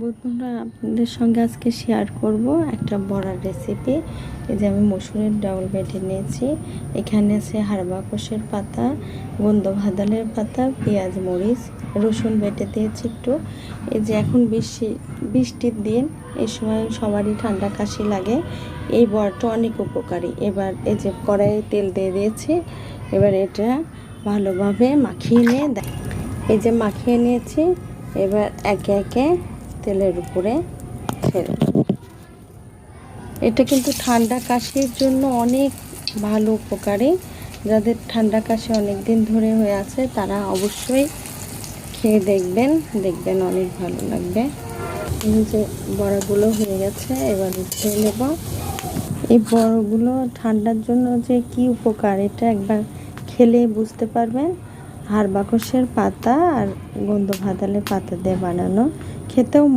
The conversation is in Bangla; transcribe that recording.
বন্ধুরা, আপনাদের সঙ্গে আজকে শেয়ার করব একটা বড়ার রেসিপি। এই যে আমি মসুরের ডাউল বেটে নিয়েছি, এখানে আছে হাড়বাকসের পাতা, গন্ধভাদালের পাতা, পেঁয়াজ, মরিচ, রসুন বেটে দিয়েছি একটু। এই যে এখন বৃষ্টির দিন, এই সময় সবারই ঠান্ডা কাশি লাগে, এই বড়াটা অনেক উপকারী। এবার এই যে কড়াইয়ে তেল দিয়ে দিয়েছি, এবার এটা ভালোভাবে মাখিয়ে নিয়ে এই যে মাখিয়ে নিয়েছি, এবার একে একে তেলের উপরে ছেড়ে দেব। এটা কিন্তু ঠান্ডা কাশির জন্য অনেক ভালো, উপকারী। যাদের ঠান্ডা কাশি অনেক দিন ধরে হয়ে আছে তারা অবশ্যই খেয়ে দেখবেন অনেক ভালো লাগবে। এই যে বড়াগুলো হয়ে গেছে, এবার উঠিয়ে নেব। এই বড়াগুলো ঠান্ডার জন্য যে কি উপকার, এটা একবার খেলে বুঝতে পারবেন। হাড়বাকসের পাতা আর গন্ধভাদালের পাতা দিয়ে বানানো, খেতেও